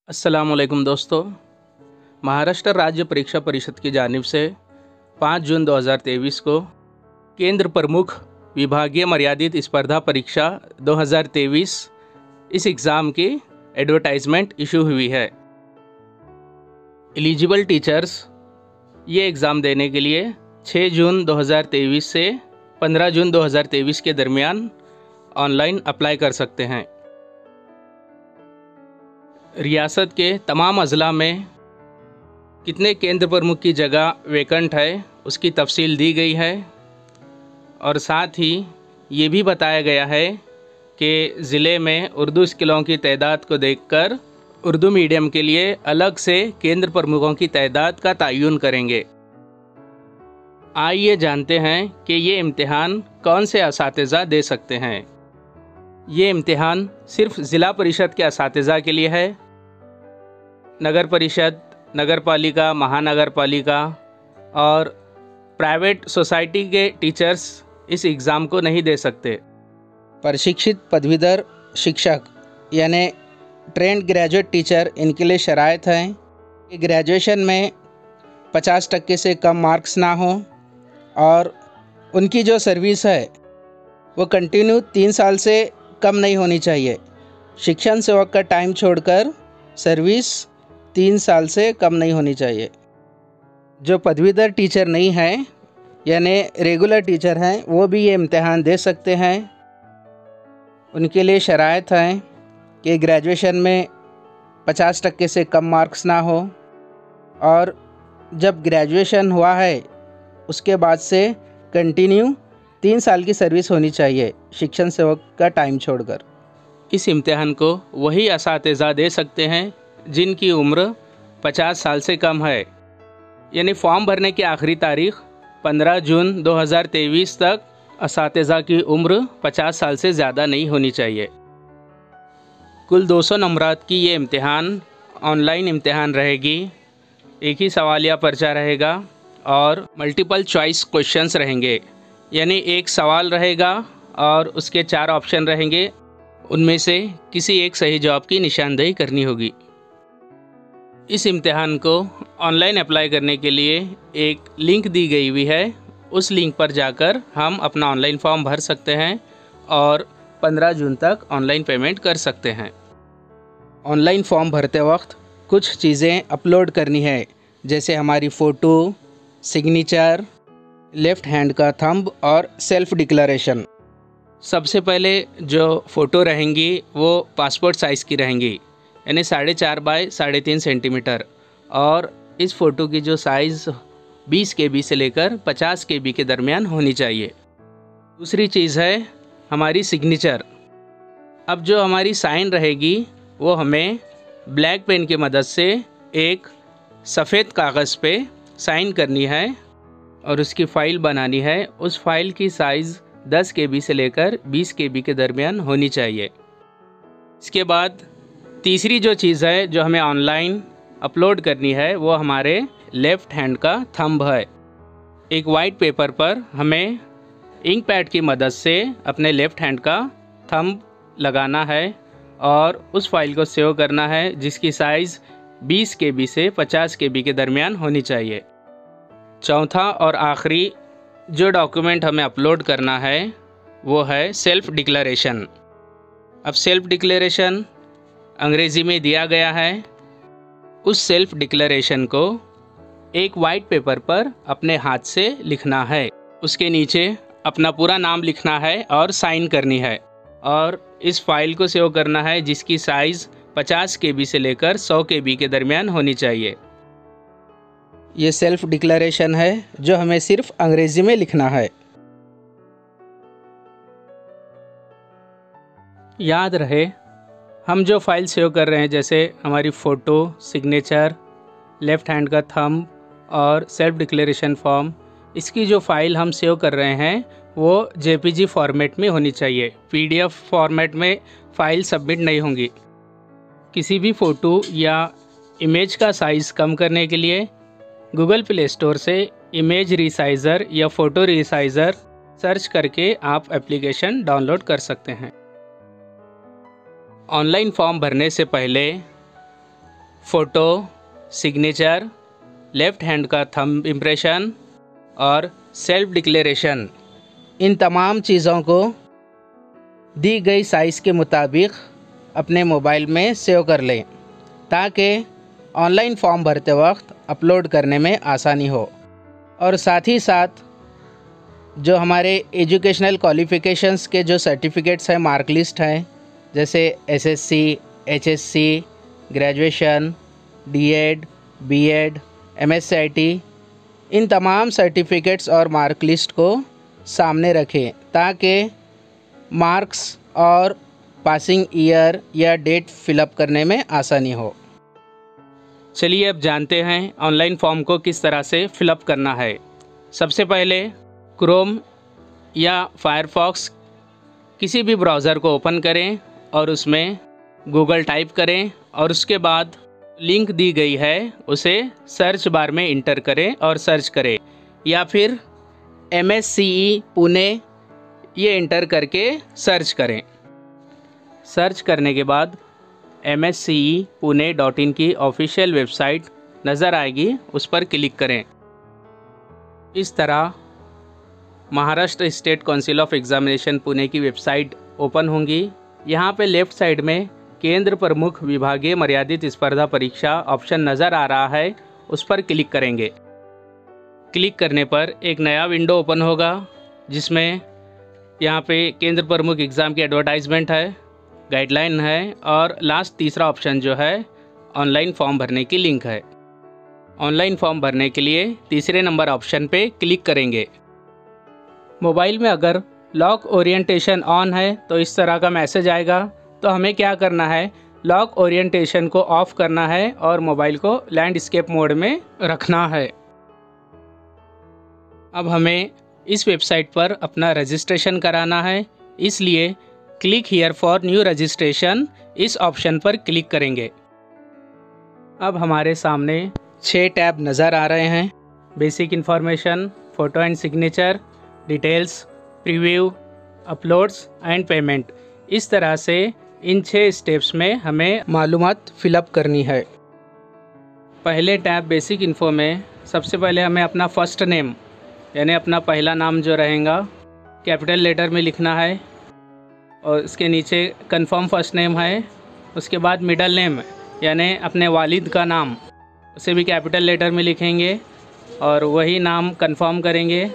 अस्सलाम वालेकुम दोस्तों। महाराष्ट्र राज्य परीक्षा परिषद की जानिब से 5 जून 2023 को केंद्र प्रमुख विभागीय मर्यादित स्पर्धा परीक्षा 2023 इस एग्ज़ाम की एडवर्टाइजमेंट इशू हुई है। एलिजिबल टीचर्स ये एग्ज़ाम देने के लिए 6 जून 2023 से 15 जून 2023 के दरमियान ऑनलाइन अप्लाई कर सकते हैं। रियासत के तमाम अज़ला में कितने केंद्र प्रमुख की जगह वैकेंट है उसकी तफसील दी गई है और साथ ही ये भी बताया गया है कि ज़िले में उर्दू स्किलों की तादाद को देखकर उर्दू मीडियम के लिए अलग से केंद्र प्रमुखों की तादाद का तयन करेंगे। आइए जानते हैं कि ये इम्तिहान कौन से असातिज़ा दे सकते हैं। ये इम्तिहान सिर्फ ज़िला परिषद के असातिज़ा के लिए है। नगर परिषद, नगर पालिका, महानगर पालिका और प्राइवेट सोसाइटी के टीचर्स इस एग्ज़ाम को नहीं दे सकते। प्रशिक्षित पदवीधर शिक्षक यानी ट्रेंड ग्रेजुएट टीचर इनके लिए शराइत हैं कि ग्रेजुएशन में 50% से कम मार्क्स ना हो और उनकी जो सर्विस है वो कंटिन्यू 3 साल से कम नहीं होनी चाहिए। शिक्षण सेवक का टाइम छोड़कर सर्विस 3 साल से कम नहीं होनी चाहिए। जो पदवीधर टीचर नहीं हैं यानी रेगुलर टीचर हैं वो भी ये इम्तिहान दे सकते हैं। उनके लिए शराइत हैं कि ग्रेजुएशन में 50% से कम मार्क्स ना हो और जब ग्रेजुएशन हुआ है उसके बाद से कंटिन्यू 3 साल की सर्विस होनी चाहिए शिक्षण सेवक का टाइम छोड़कर। इस इम्तिहान को वही असातिज़ा दे सकते हैं जिनकी उम्र 50 साल से कम है, यानी फॉर्म भरने की आखिरी तारीख 15 जून 2023 तक असातिज़ा की उम्र 50 साल से ज़्यादा नहीं होनी चाहिए। कुल 200 नंबरात की ये इम्तिहान ऑनलाइन इम्तिहान रहेगी। एक ही सवालिया पर्चा रहेगा और मल्टीपल चॉइस क्वेश्चंस रहेंगे, यानी एक सवाल रहेगा और उसके 4 ऑप्शन रहेंगे, उनमें से किसी एक सही जवाब की निशानदेही करनी होगी। इस इम्तिहान को ऑनलाइन अप्लाई करने के लिए एक लिंक दी गई हुई है। उस लिंक पर जाकर हम अपना ऑनलाइन फॉर्म भर सकते हैं और 15 जून तक ऑनलाइन पेमेंट कर सकते हैं। ऑनलाइन फॉर्म भरते वक्त कुछ चीज़ें अपलोड करनी है, जैसे हमारी फ़ोटो, सिग्नेचर, लेफ़्ट हैंड का थंब और सेल्फ डिक्लेरेशन। सबसे पहले जो फ़ोटो रहेंगी वो पासपोर्ट साइज़ की रहेंगी, यानी 4.5 बाय 3.5 सेंटीमीटर, और इस फ़ोटो की जो साइज़ 20 KB से लेकर 50 KB के दरमियान होनी चाहिए। दूसरी चीज़ है हमारी सिग्नेचर। अब जो हमारी साइन रहेगी वो हमें ब्लैक पेन की मदद से एक सफ़ेद कागज़ पे साइन करनी है और उसकी फ़ाइल बनानी है। उस फाइल की साइज़ 10 KB से लेकर 20 KB के दरमियान होनी चाहिए। इसके बाद तीसरी जो चीज़ है जो हमें ऑनलाइन अपलोड करनी है वो हमारे लेफ़्ट हैंड का थंब है। एक वाइट पेपर पर हमें इंक पैड की मदद से अपने लेफ़्ट हैंड का थंब लगाना है और उस फाइल को सेव करना है जिसकी साइज़ 20 KB से 50 KB के दरमियान होनी चाहिए। चौथा और आखिरी जो डॉक्यूमेंट हमें अपलोड करना है वो है सेल्फ डिक्लेरेशन। अब सेल्फ डिक्लेरेशन अंग्रेज़ी में दिया गया है। उस सेल्फ डिक्लेरेशन को एक वाइट पेपर पर अपने हाथ से लिखना है। उसके नीचे अपना पूरा नाम लिखना है और साइन करनी है और इस फाइल को सेव करना है जिसकी साइज़ 50 KB से लेकर 100 KB के दरमियान होनी चाहिए। ये सेल्फ डिक्लेरेशन है जो हमें सिर्फ अंग्रेज़ी में लिखना है। याद रहे हम जो फाइल सेव कर रहे हैं, जैसे हमारी फ़ोटो, सिग्नेचर, लेफ़्ट हैंड का थंब और सेल्फ डिक्लेरेशन फॉर्म, इसकी जो फ़ाइल हम सेव कर रहे हैं वो JPG फॉर्मेट में होनी चाहिए। PDF फॉर्मेट में फ़ाइल सबमिट नहीं होंगी। किसी भी फ़ोटो या इमेज का साइज़ कम करने के लिए गूगल प्ले स्टोर से इमेज रिसाइज़र या फ़ोटो रिसाइज़र सर्च करके आप एप्लीकेशन डाउनलोड कर सकते हैं। ऑनलाइन फॉर्म भरने से पहले फ़ोटो, सिग्नेचर, लेफ़्ट हैंड का थंब इम्प्रेशन और सेल्फ डिक्लेरेशन, इन तमाम चीज़ों को दी गई साइज़ के मुताबिक अपने मोबाइल में सेव कर लें ताकि ऑनलाइन फॉर्म भरते वक्त अपलोड करने में आसानी हो। और साथ ही साथ जो हमारे एजुकेशनल क्वालिफ़िकेशंस के जो सर्टिफिकेट्स हैं, मार्क लिस्ट हैं, जैसे SSC, HSC, graduation, DEd, BEd, MSCIT, इन तमाम सर्टिफिकेट्स और मार्क लिस्ट को सामने रखें ताकि मार्क्स और पासिंग ईयर या डेट फिलअप करने में आसानी हो। चलिए अब जानते हैं ऑनलाइन फॉर्म को किस तरह से फिलअप करना है। सबसे पहले क्रोम या फायरफॉक्स किसी भी ब्राउज़र को ओपन करें और उसमें गूगल टाइप करें और उसके बाद लिंक दी गई है उसे सर्च बार में इंटर करें और सर्च करें, या फिर MSCE पुणे ये इंटर करके सर्च करें। सर्च करने के बाद MSCE-Pune.in की ऑफिशियल वेबसाइट नज़र आएगी, उस पर क्लिक करें। इस तरह Maharashtra state council of examination Pune की वेबसाइट ओपन होंगी। यहाँ पे लेफ़्ट साइड में केंद्र प्रमुख विभागीय मर्यादित स्पर्धा परीक्षा ऑप्शन नज़र आ रहा है, उस पर क्लिक करेंगे। क्लिक करने पर एक नया विंडो ओपन होगा जिसमें यहाँ पे केंद्र प्रमुख एग्ज़ाम की एडवर्टाइजमेंट है, गाइडलाइन है और लास्ट तीसरा ऑप्शन जो है ऑनलाइन फॉर्म भरने की लिंक है। ऑनलाइन फॉर्म भरने के लिए तीसरे नंबर ऑप्शन पे क्लिक करेंगे। मोबाइल में अगर लॉक ओरिएंटेशन ऑन है तो इस तरह का मैसेज आएगा, तो हमें क्या करना है, लॉक ओरिएंटेशन को ऑफ़ करना है और मोबाइल को लैंडस्केप मोड में रखना है। अब हमें इस वेबसाइट पर अपना रजिस्ट्रेशन कराना है, इसलिए click here for new registration इस ऑप्शन पर क्लिक करेंगे। अब हमारे सामने 6 टैब नज़र आ रहे हैं। Basic information, photo and signature, details, preview, uploads and payment. इस तरह से इन 6 स्टेप्स में हमें मालूमात फिलअप करनी है। पहले टैब बेसिक इन्फो में सबसे पहले हमें अपना फर्स्ट नेम यानी अपना पहला नाम जो रहेगा कैपिटल लेटर में लिखना है और इसके नीचे कंफर्म फर्स्ट नेम है। उसके बाद मिडल नेम यानी अपने वालिद का नाम, उसे भी कैपिटल लेटर में लिखेंगे और वही नाम कंफर्म करेंगे।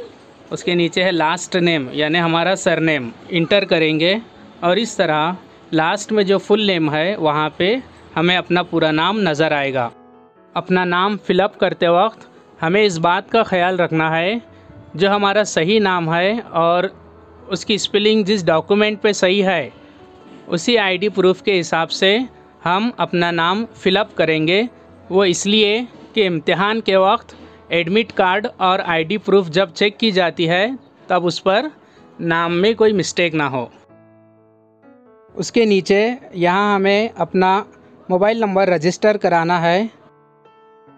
उसके नीचे है लास्ट नेम यानी हमारा सरनेम, इंटर करेंगे और इस तरह लास्ट में जो फुल नेम है वहाँ पे हमें अपना पूरा नाम नज़र आएगा। अपना नाम फिलअप करते वक्त हमें इस बात का ख्याल रखना है जो हमारा सही नाम है और उसकी स्पेलिंग जिस डॉक्यूमेंट पे सही है उसी आईडी प्रूफ के हिसाब से हम अपना नाम फिलअप करेंगे। वो इसलिए कि इम्तिहान के वक्त एडमिट कार्ड और आईडी प्रूफ जब चेक की जाती है तब उस पर नाम में कोई मिस्टेक ना हो। उसके नीचे यहाँ हमें अपना मोबाइल नंबर रजिस्टर कराना है।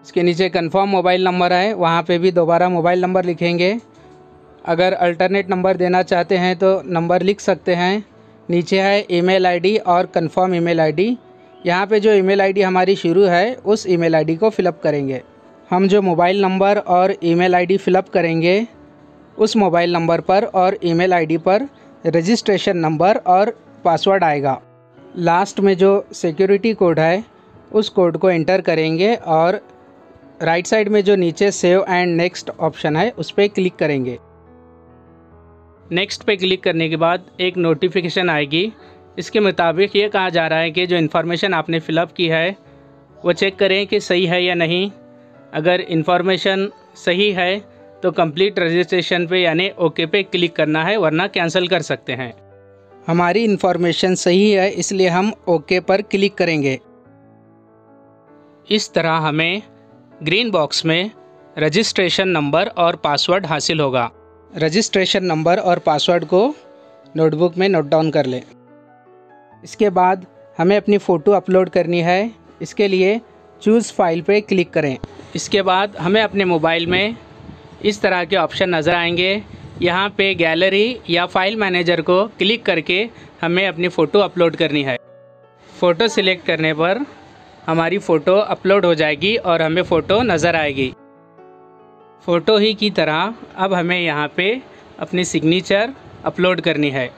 इसके नीचे कंफर्म मोबाइल नंबर है, वहाँ पे भी दोबारा मोबाइल नंबर लिखेंगे। अगर अल्टरनेट नंबर देना चाहते हैं तो नंबर लिख सकते हैं। नीचे है ईमेल आईडी और कंफर्म ईमेल आईडी। यहाँ पे जो ईमेल आईडी हमारी शुरू है उस ईमेल आईडी को फिलअप करेंगे। हम जो मोबाइल नंबर और ईमेल आईडी फिलअप करेंगे उस मोबाइल नंबर पर और ईमेल आईडी पर रजिस्ट्रेशन नंबर और पासवर्ड आएगा। लास्ट में जो सिक्योरिटी कोड है उस कोड को एंटर करेंगे और राइट साइड में जो नीचे सेव एंड नेक्स्ट ऑप्शन है उस पर क्लिक करेंगे। नेक्स्ट पे क्लिक करने के बाद एक नोटिफिकेशन आएगी। इसके मुताबिक ये कहा जा रहा है कि जो इन्फॉर्मेशन आपने फ़िलअप की है वो चेक करें कि सही है या नहीं। अगर इन्फॉर्मेशन सही है तो कंप्लीट रजिस्ट्रेशन पे यानी ओके पे क्लिक करना है, वरना कैंसिल कर सकते हैं। हमारी इन्फॉर्मेशन सही है इसलिए हम ओके पर क्लिक करेंगे। इस तरह हमें ग्रीन बॉक्स में रजिस्ट्रेशन नंबर और पासवर्ड हासिल होगा। रजिस्ट्रेशन नंबर और पासवर्ड को नोटबुक में नोट डाउन कर लें। इसके बाद हमें अपनी फ़ोटो अपलोड करनी है। इसके लिए चूज़ फाइल पे क्लिक करें। इसके बाद हमें अपने मोबाइल में इस तरह के ऑप्शन नज़र आएंगे। यहाँ पे गैलरी या फाइल मैनेजर को क्लिक करके हमें अपनी फ़ोटो अपलोड करनी है। फ़ोटो सिलेक्ट करने पर हमारी फ़ोटो अपलोड हो जाएगी और हमें फ़ोटो नज़र आएगी। फ़ोटो ही की तरह अब हमें यहाँ पे अपनी सिग्नेचर अपलोड करनी है।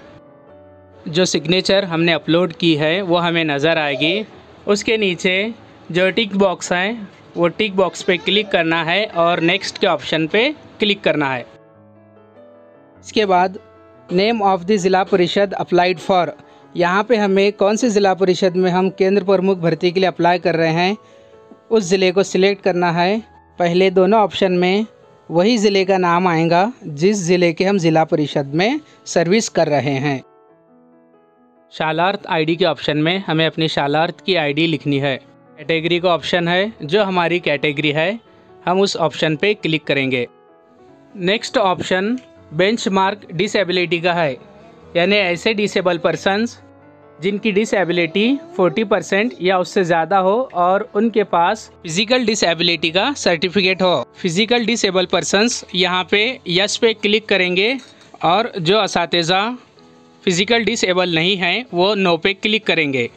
जो सिग्नेचर हमने अपलोड की है वो हमें नज़र आएगी। उसके नीचे जो टिक बॉक्स है वो टिक बॉक्स पे क्लिक करना है और नेक्स्ट के ऑप्शन पे क्लिक करना है। इसके बाद नेम ऑफ द ज़िला परिषद अप्लाइड फॉर, यहाँ पे हमें कौन सी ज़िला परिषद में हम केंद्र प्रमुख भर्ती के लिए अप्लाई कर रहे हैं उस ज़िले को सिलेक्ट करना है। पहले दोनों ऑप्शन में वही ज़िले का नाम आएगा जिस ज़िले के हम ज़िला परिषद में सर्विस कर रहे हैं। शालार्थ आईडी के ऑप्शन में हमें अपनी शालार्थ की आईडी लिखनी है। कैटेगरी का ऑप्शन है, जो हमारी कैटेगरी है हम उस ऑप्शन पे क्लिक करेंगे। नेक्स्ट ऑप्शन बेंचमार्क डिसेबिलिटी का है, यानी ऐसे डिसेबल पर्सन्स जिनकी डिसेबिलिटी 40% या उससे ज़्यादा हो और उनके पास फिजिकल डिसेबिलिटी का सर्टिफिकेट हो। फिजिकल डिसेबल पर्सन्स यहाँ पे यस पे क्लिक करेंगे और जो असातिज़ा फिजिकल डिसेबल नहीं हैं वो नो पे क्लिक करेंगे।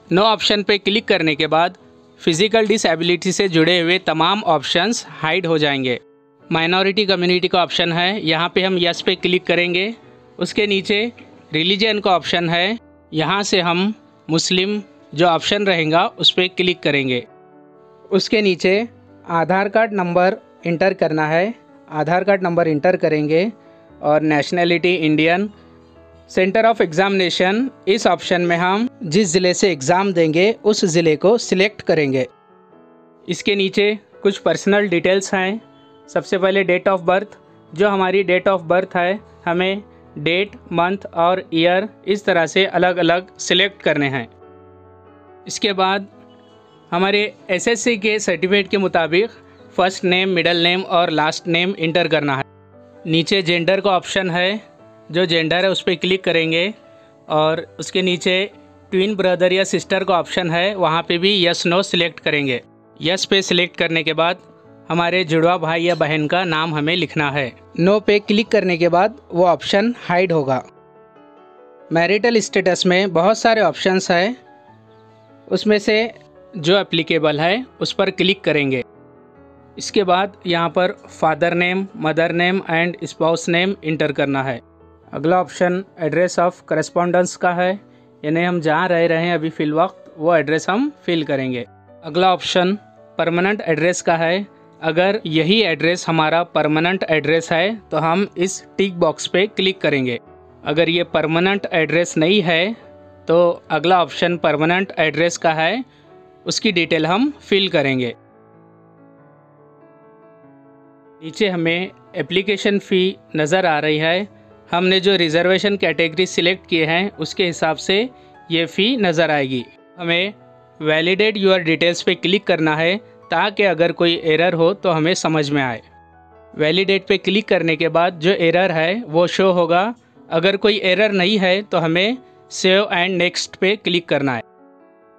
नो ऑप्शन पे क्लिक करने के बाद फिजिकल डिसेबिलिटी से जुड़े हुए तमाम ऑप्शंस हाइड हो जाएंगे। माइनॉरिटी कम्युनिटी का ऑप्शन है, यहाँ पे हम यस पे क्लिक करेंगे। उसके नीचे रिलीजन का ऑप्शन है, यहाँ से हम मुस्लिम जो ऑप्शन रहेगा उस पर क्लिक करेंगे। उसके नीचे आधार कार्ड नंबर इंटर करना है, आधार कार्ड नंबर इंटर करेंगे और nationality Indian. Centre of examination, इस ऑप्शन में हम जिस ज़िले से एग्ज़ाम देंगे उस ज़िले को सिलेक्ट करेंगे। इसके नीचे कुछ पर्सनल डिटेल्स हैं। सबसे पहले डेट ऑफ बर्थ, जो हमारी डेट ऑफ बर्थ है हमें डेट, मंथ और ईयर इस तरह से अलग अलग सिलेक्ट करने हैं। इसके बाद हमारे एसएससी के सर्टिफिकेट के मुताबिक फ़र्स्ट नेम, मिडल नेम और लास्ट नेम इंटर करना है। नीचे जेंडर का ऑप्शन है, जो जेंडर है उस पर क्लिक करेंगे और उसके नीचे ट्विन ब्रदर या सिस्टर का ऑप्शन है, वहाँ पे भी यस नो सिलेक्ट करेंगे। यस पे सिलेक्ट करने के बाद हमारे जुड़वा भाई या बहन का नाम हमें लिखना है। नो पे क्लिक करने के बाद वो ऑप्शन हाइड होगा। मैरिटल स्टेटस में बहुत सारे ऑप्शंस हैं, उसमें से जो एप्लीकेबल है उस पर क्लिक करेंगे। इसके बाद यहाँ पर father name, mother name and spouse name inter करना है। अगला ऑप्शन एड्रेस ऑफ करस्पॉन्डेंस का है, यानी हम जहाँ रह रहे हैं अभी फ़िल वक्त वो एड्रेस हम फिल करेंगे। अगला ऑप्शन परमानेंट एड्रेस का है, अगर यही एड्रेस हमारा परमानेंट एड्रेस है तो हम इस टिक बॉक्स पे क्लिक करेंगे। अगर ये परमानेंट एड्रेस नहीं है तो अगला ऑप्शन परमानेंट एड्रेस का है, उसकी डिटेल हम फिल करेंगे। नीचे हमें एप्लीकेशन फ़ी नज़र आ रही है। हमने जो रिज़र्वेशन कैटेगरी सिलेक्ट किए हैं उसके हिसाब से ये फ़ी नज़र आएगी। हमें वैलिडेट योर डिटेल्स पे क्लिक करना है ताकि अगर कोई एरर हो तो हमें समझ में आए। वैलिडेट पे क्लिक करने के बाद जो एरर है वो शो होगा। अगर कोई एरर नहीं है तो हमें सेव एंड नेक्स्ट पे क्लिक करना है।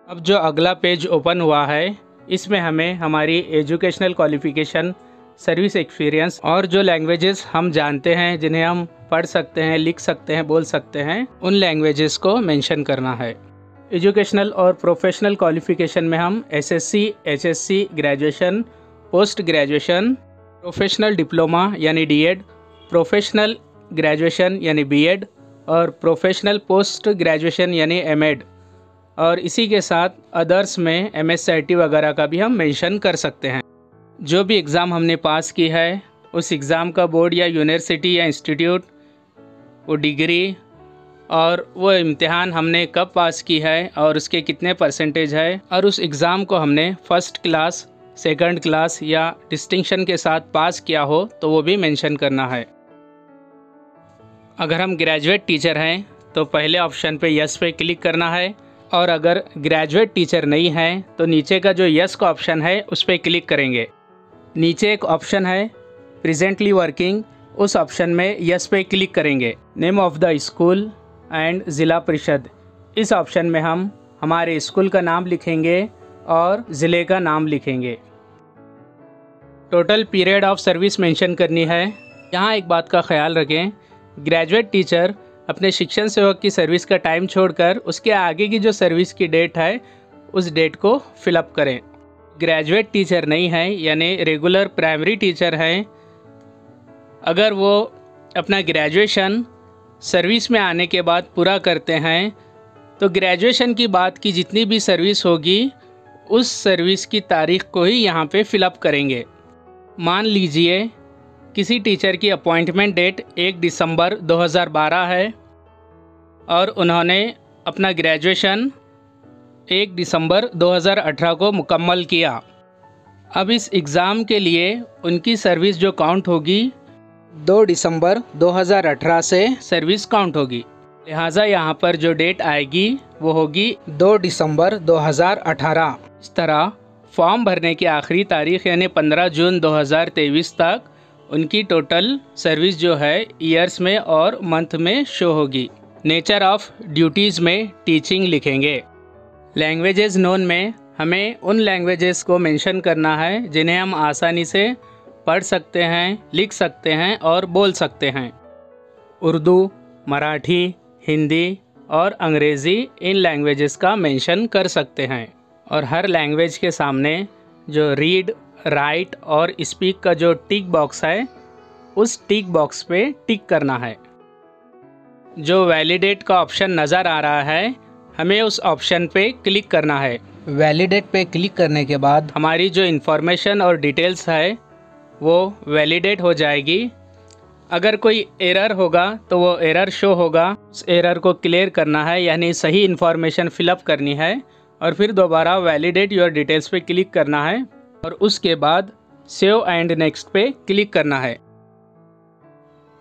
अब जो अगला पेज ओपन हुआ है इसमें हमें हमारी एजुकेशनल क्वालिफ़िकेशन, सर्विस एक्सपीरियंस और जो लैंग्वेजेस हम जानते हैं, जिन्हें हम पढ़ सकते हैं, लिख सकते हैं, बोल सकते हैं, उन लैंग्वेजेस को मेंशन करना है। एजुकेशनल और प्रोफेशनल क्वालिफ़िकेशन में हम SSC, HSC, graduation, post graduation, professional diploma यानी डीएड, प्रोफेशनल ग्रेजुएशन यानी बीएड और प्रोफेशनल पोस्ट ग्रेजुएशन यानी एमएड, और इसी के साथ अदर्स में एमएससीआईटी वगैरह का भी हम मेंशन कर सकते हैं। जो भी एग्ज़ाम हमने पास की है उस एग्ज़ाम का बोर्ड या यूनिवर्सिटी या इंस्टीट्यूट, वो डिग्री और वो इम्तिहान हमने कब पास की है और उसके कितने परसेंटेज है, और उस एग्ज़ाम को हमने फ़र्स्ट क्लास, सेकंड क्लास या डिस्टिंक्शन के साथ पास किया हो तो वो भी मेंशन करना है। अगर हम ग्रेजुएट टीचर हैं तो पहले ऑप्शन पे यस पे क्लिक करना है, और अगर ग्रेजुएट टीचर नहीं है तो नीचे का जो यस का ऑप्शन है उस पर क्लिक करेंगे। नीचे एक ऑप्शन है प्रेजेंटली वर्किंग, उस ऑप्शन में यस पे क्लिक करेंगे। Name of the school and ज़िला परिषद, इस ऑप्शन में हम हमारे स्कूल का नाम लिखेंगे और ज़िले का नाम लिखेंगे। Total period of service mention करनी है। यहाँ एक बात का ख्याल रखें, ग्रेजुएट टीचर अपने शिक्षण सेवक की सर्विस का टाइम छोड़कर उसके आगे की जो सर्विस की डेट है उस डेट को फिलअप करें। ग्रेजुएट टीचर नहीं है यानी रेगुलर प्राइमरी टीचर हैं, अगर वो अपना ग्रेजुएशन सर्विस में आने के बाद पूरा करते हैं तो ग्रेजुएशन की बाद की जितनी भी सर्विस होगी उस सर्विस की तारीख को ही यहाँ पे फिलअप करेंगे। मान लीजिए किसी टीचर की अपॉइंटमेंट डेट 1 दिसंबर 2012 है और उन्होंने अपना ग्रेजुएशन 1 दिसंबर 2018 को मुकम्मल किया। अब इस एग्ज़ाम के लिए उनकी सर्विस जो काउंट होगी 2 दिसंबर 2018 से सर्विस काउंट होगी, लिहाजा यहाँ पर जो डेट आएगी वो होगी 2 दिसंबर 2018। इस तरह फॉर्म भरने की आखिरी तारीख यानी 15 जून 2023 तक उनकी टोटल सर्विस जो है ईयर्स में और मंथ में शो होगी। नेचर ऑफ ड्यूटीज़ में टीचिंग लिखेंगे। लैंग्वेजेस नोन में हमें उन लैंग्वेजेस को मेंशन करना है जिन्हें हम आसानी से पढ़ सकते हैं, लिख सकते हैं और बोल सकते हैं। उर्दू, मराठी, हिंदी और अंग्रेज़ी इन लैंग्वेजेस का मेंशन कर सकते हैं और हर लैंग्वेज के सामने जो रीड, राइट और स्पीक का जो टिक बॉक्स है उस टिक बॉक्स पे टिक करना है। जो वैलिडेट का ऑप्शन नज़र आ रहा है हमें उस ऑप्शन पे क्लिक करना है। वैलिडेट पे क्लिक करने के बाद हमारी जो इन्फॉर्मेशन और डिटेल्स है वो वैलिडेट हो जाएगी। अगर कोई एरर होगा तो वो एरर शो होगा, उस एरर को क्लियर करना है यानी सही इन्फॉर्मेशन फिलअप करनी है और फिर दोबारा वैलिडेट योर डिटेल्स पे क्लिक करना है और उसके बाद सेव एंड नेक्स्ट पे क्लिक करना है।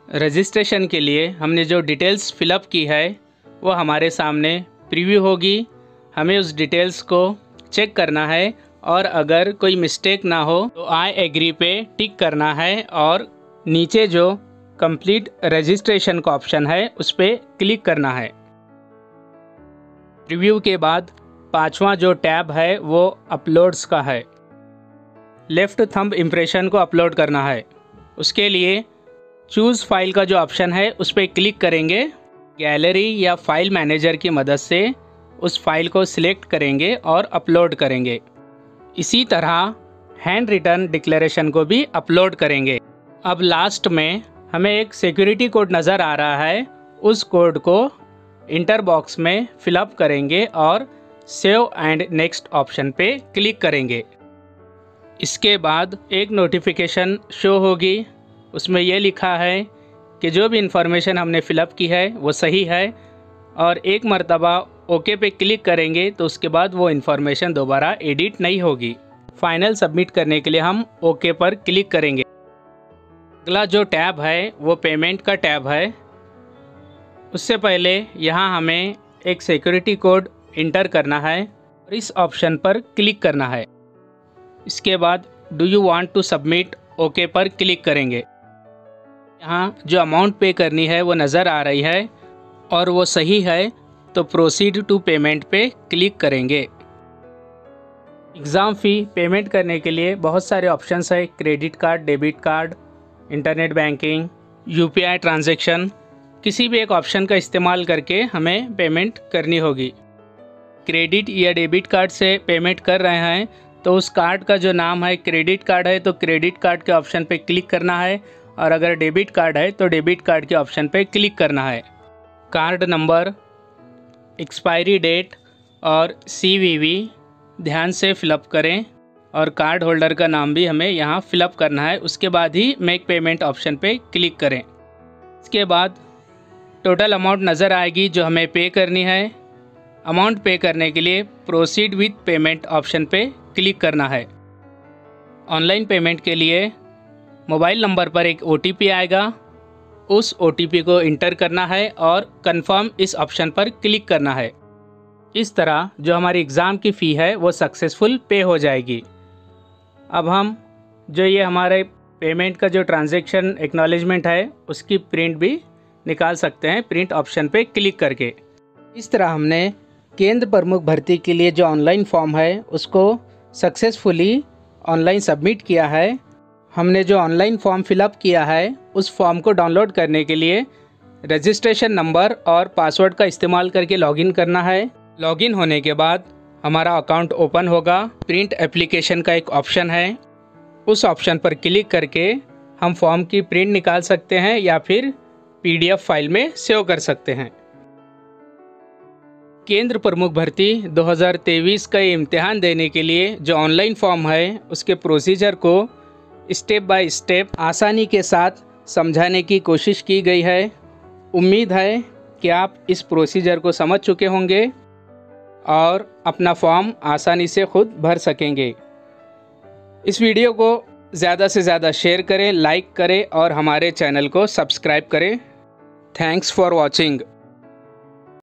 रजिस्ट्रेशन के लिए हमने जो डिटेल्स फिलअप की है वो हमारे सामने प्रीव्यू होगी। हमें उस डिटेल्स को चेक करना है और अगर कोई मिस्टेक ना हो तो आई एग्री पे टिक करना है और नीचे जो कंप्लीट रजिस्ट्रेशन का ऑप्शन है उस पर क्लिक करना है। प्रीव्यू के बाद 5वां जो टैब है वो अपलोड्स का है। लेफ़्ट थंब इम्प्रेशन को अपलोड करना है। उसके लिए चूज़ फाइल का जो ऑप्शन है उस पर क्लिक करेंगे। गैलरी या फाइल मैनेजर की मदद से उस फाइल को सिलेक्ट करेंगे और अपलोड करेंगे। इसी तरह हैंड रिटन डिक्लेरेशन को भी अपलोड करेंगे। अब लास्ट में हमें एक सिक्योरिटी कोड नज़र आ रहा है, उस कोड को इंटर बॉक्स में फिलअप करेंगे और सेव एंड नेक्स्ट ऑप्शन पे क्लिक करेंगे। इसके बाद एक नोटिफिकेशन शो होगी, उसमें यह लिखा है कि जो भी इंफॉर्मेशन हमने फ़िलअप की है वो सही है और एक मर्तबा ओके पे क्लिक करेंगे तो उसके बाद वो इन्फॉर्मेशन दोबारा एडिट नहीं होगी। फाइनल सबमिट करने के लिए हम ओके पर क्लिक करेंगे। अगला जो टैब है वो पेमेंट का टैब है। उससे पहले यहाँ हमें एक सिक्योरिटी कोड इंटर करना है और इस ऑप्शन पर क्लिक करना है। इसके बाद do you want to submit okay पर क्लिक करेंगे। यहाँ जो अमाउंट पे करनी है वो नज़र आ रही है और वो सही है तो प्रोसीड टू पेमेंट पे क्लिक करेंगे। एग्ज़ाम फ़ी पेमेंट करने के लिए बहुत सारे ऑप्शंस है, credit card, debit card, internet banking, UPI transaction. किसी भी एक ऑप्शन का इस्तेमाल करके हमें पेमेंट करनी होगी। क्रेडिट या डेबिट कार्ड से पेमेंट कर रहे हैं तो उस कार्ड का जो नाम है क्रेडिट कार्ड है तो क्रेडिट कार्ड के ऑप्शन पे क्लिक करना है और अगर डेबिट कार्ड है तो डेबिट कार्ड के ऑप्शन पे क्लिक करना है। कार्ड नंबर, एक्सपायरी डेट और CVV ध्यान से फिलअप करें और कार्ड होल्डर का नाम भी हमें यहाँ फिलअप करना है। उसके बाद ही मेक पेमेंट ऑप्शन पे क्लिक करें। इसके बाद टोटल अमाउंट नज़र आएगी जो हमें पे करनी है। अमाउंट पे करने के लिए प्रोसीड विथ पेमेंट ऑप्शन पे क्लिक करना है। ऑनलाइन पेमेंट के लिए मोबाइल नंबर पर एक OTP आएगा, उस OTP को इंटर करना है और कंफर्म इस ऑप्शन पर क्लिक करना है। इस तरह जो हमारी एग्ज़ाम की फ़ी है वो सक्सेसफुल पे हो जाएगी। अब हम जो ये हमारे पेमेंट का जो ट्रांजैक्शन एक्नॉलेजमेंट है उसकी प्रिंट भी निकाल सकते हैं प्रिंट ऑप्शन पे क्लिक करके। इस तरह हमने केंद्र प्रमुख भर्ती के लिए जो ऑनलाइन फॉर्म है उसको सक्सेसफुली ऑनलाइन सबमिट किया है। हमने जो ऑनलाइन फॉर्म फिलअप किया है उस फॉर्म को डाउनलोड करने के लिए रजिस्ट्रेशन नंबर और पासवर्ड का इस्तेमाल करके लॉगिन करना है। लॉगिन होने के बाद हमारा अकाउंट ओपन होगा। प्रिंट एप्लीकेशन का एक ऑप्शन है, उस ऑप्शन पर क्लिक करके हम फॉर्म की प्रिंट निकाल सकते हैं या फिर PDF फाइल में सेव कर सकते हैं। केंद्र प्रमुख भर्ती 2023 का ये इम्तिहान देने के लिए जो ऑनलाइन फॉर्म है उसके प्रोसीजर को स्टेप बाय स्टेप आसानी के साथ समझाने की कोशिश की गई है। उम्मीद है कि आप इस प्रोसीजर को समझ चुके होंगे और अपना फॉर्म आसानी से खुद भर सकेंगे। इस वीडियो को ज़्यादा से ज़्यादा शेयर करें, लाइक करें और हमारे चैनल को सब्सक्राइब करें। Thanks for watching.